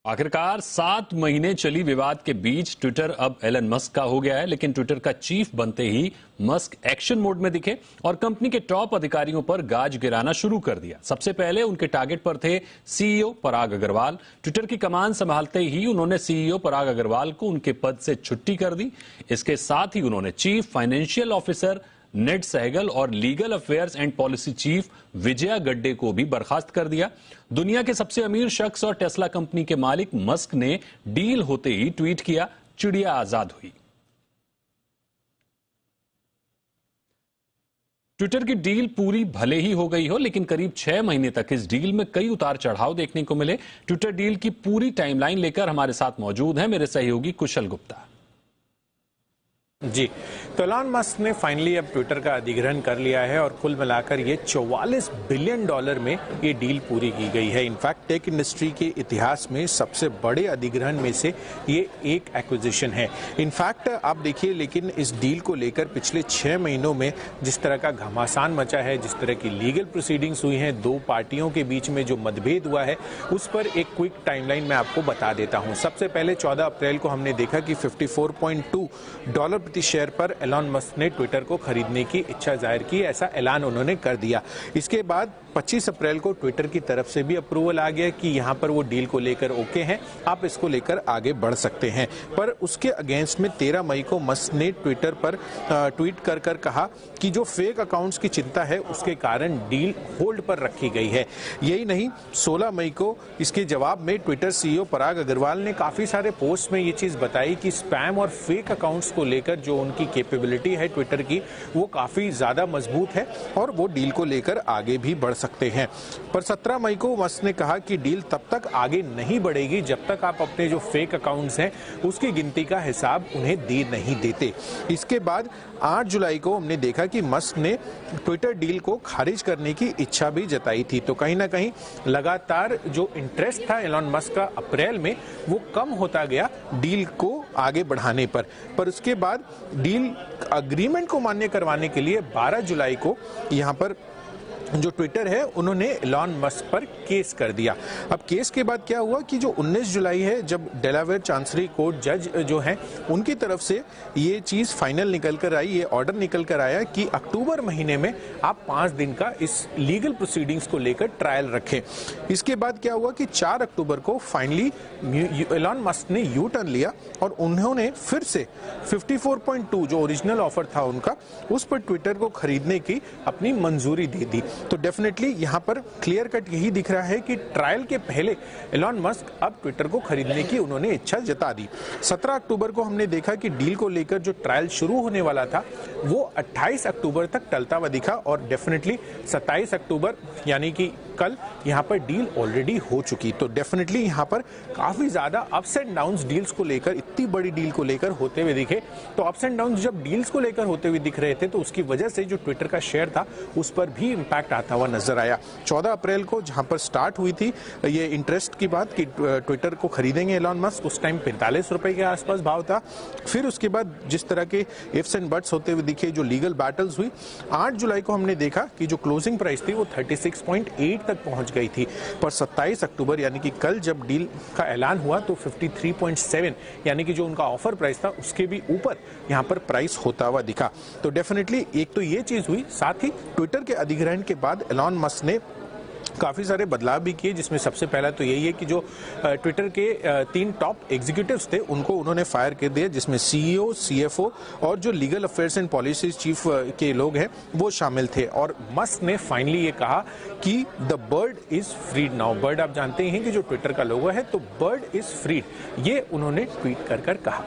आखिरकार 7 महीने चली विवाद के बीच ट्विटर अब एलन मस्क का हो गया है, लेकिन ट्विटर का चीफ बनते ही मस्क एक्शन मोड में दिखे और कंपनी के टॉप अधिकारियों पर गाज गिराना शुरू कर दिया। सबसे पहले उनके टारगेट पर थे सीईओ पराग अग्रवाल। ट्विटर की कमान संभालते ही उन्होंने सीईओ पराग अग्रवाल को उनके पद से छुट्टी कर दी। इसके साथ ही उन्होंने चीफ फाइनेंशियल ऑफिसर नेड सहगल और legal affairs and policy chief Vijaya गड्डे को भी बर्खास्त कर दिया। दुनिया के सबसे अमीर शख्स और टेस्ला कंपनी के मालिक मस्क ने डील होते ही ट्वीट किया, चिड़िया आजाद हुई। ट्विटर की डील पूरी भले ही हो गई हो, लेकिन करीब 6 महीने तक इस डील में कई उतार चढ़ाव देखने को मिले। ट्विटर डील की पूरी टाइमलाइन लेकर हमारे साथ मौजूद हैं मेरे सहयोगी कुशल गुप्ता। जी, तो एलन मस्क ने फाइनली अब ट्विटर का अधिग्रहण कर लिया है और कुल मिलाकर ये $44 बिलियन में ये डील पूरी की गई है। इनफैक्ट टेक इंडस्ट्री के इतिहास में सबसे बड़े अधिग्रहण में से ये एक एक्विजिशन है। इनफैक्ट आप देखिए, लेकिन इस डील को लेकर पिछले 6 महीनों में जिस तरह का घमासान मचा है, जिस तरह की लीगल प्रोसीडिंग्स हुई हैं, दो पार्टियों के बीच में जो मतभेद हुआ है, उस पर एक क्विक टाइमलाइन मैं आपको बता देता हूं। सबसे पहले 14 अप्रैल को हमने देखा कि $54.2 प्रति शेयर पर एलन मस्क ने ट्विटर को खरीदने की इच्छा जाहिर की, ऐसा ऐलान उन्होंने कर दिया। इसके बाद 25 अप्रैल को ट्विटर की तरफ से भी अप्रूवल आ गया कि यहां पर वो डील को लेकर ओके हैं, आप इसको लेकर आगे बढ़ सकते हैं। पर उसके अगेंस्ट में 13 मई को मस्क ने ट्विटर पर ट्वीट कर कहा कि जो फेक अकाउंट्स की चिंता है उसके कारण डील होल्ड पर रखी गई है। यही नहीं, 16 मई को इसके जवाब में ट्विटर सीईओ पराग अग्रवाल ने काफी सारे पोस्ट में ये चीज बताई कि स्पैम और फेक अकाउंट्स को लेकर जो उनकी कैपेबिलिटी है ट्विटर की, वो काफी ज्यादा मजबूत है और वो डील को लेकर आगे भी बढ़ सकते हैं। पर 17 मई को मस्क ने कहा कि डील तब तक आगे नहीं बढ़ेगी जब तक आप अपने जो फेक अकाउंट्स हैं उसकी गिनती का हिसाब उन्हें दे नहीं देते। इसके बाद 8 जुलाई को हमने देखा कि मस्क ने ट्विटर डील को खारिज करने की इच्छा भी जताई थी। तो कहीं ना कहीं लगातार जो इंटरेस्ट था एलन मस्क का अप्रैल में, वो कम होता गया डील को आगे बढ़ाने पर उसके बाद डील अग्रीमेंट को मान्य करवाने के लिए 12 जुलाई को यहाँ पर जो ट्विटर है उन्होंने एलन मस्क पर केस कर दिया। अब केस के बाद क्या हुआ कि जो 19 जुलाई है, जब डेलावेयर चांसरी कोर्ट जज जो हैं उनकी तरफ से ये चीज फाइनल निकल कर आई, ये ऑर्डर निकल कर आया कि अक्टूबर महीने में आप 5 दिन का इस लीगल प्रोसीडिंग्स को लेकर ट्रायल रखें। इसके बाद क्या हुआ कि 4 अक्टूबर को फाइनली एलन मस्क ने यू टर्न लिया और उन्होंने फिर से 54.2 जो ओरिजिनल ऑफर था उनका, उस पर ट्विटर को खरीदने की अपनी मंजूरी दे दी। तो डेफिनेटली यहां पर क्लियर कट यही दिख रहा है कि ट्रायल के पहले एलन मस्क अब ट्विटर को खरीदने की उन्होंने इच्छा जता दी। 17 अक्टूबर को हमने देखा कि डील को लेकर जो ट्रायल शुरू होने वाला था वो 28 अक्टूबर तक टलता हुआ दिखा और डेफिनेटली 27 अक्टूबर यानी कि कल यहां पर डील ऑलरेडी हो चुकी। तो डेफिनेटली यहां पर काफी ज्यादा अप्स एंड डाउन्स डील्स को लेकर, इतनी बड़ी डील को लेकर होते हुए दिखे। तो अप्स एंड डाउन्स जब डील्स को लेकर होते हुए दिख रहे थे तो उसकी वजह से जो ट्विटर का शेयर था उस पर भी इंपैक्ट आता हुआ नजर आया। 14 अप्रैल को जहां पर स्टार्ट हुई थी ये इंटरेस्ट की बात कि ट्विटर को खरीदेंगे एलन मस्क, उस टाइम 45 रुपए के आसपास भाव था। फिर उसके बाद जिस तरह के इफ्स एंड बट्स होते हुए दिखे, जो लीगल बैटल्स हुई, 8 जुलाई को हमने देखा कि जो क्लोजिंग प्राइस थी वो 36.8 तक पहुंच गई थी। पर 27 अक्टूबर यानी कि कल जब डील का ऐलान हुआ तो 53.7 यानी कि जो उनका ऑफर प्राइस था उसके भी ऊपर यहां पर प्राइस होता हुआ दिखा। तो डेफिनेटली एक तो ये चीज हुई, साथ ही ट्विटर के अधिग्रहण के बाद एलन मस्क ने काफी सारे बदलाव भी किए, जिसमें सबसे पहला तो यही है कि जो ट्विटर के 3 टॉप एग्जीक्यूटिव्स थे उनको उन्होंने फायर कर दिया, जिसमें सीईओ, सीएफओ और जो legal affairs and policy chief के लोग हैं वो शामिल थे। और मस्क ने फाइनली ये कहा कि the bird is freed now. Bird आप जानते हैं कि जो ट्विटर का लोगो है, तो बर्ड इज फ्रीड, ये उन्होंने ट्वीट कर कहा।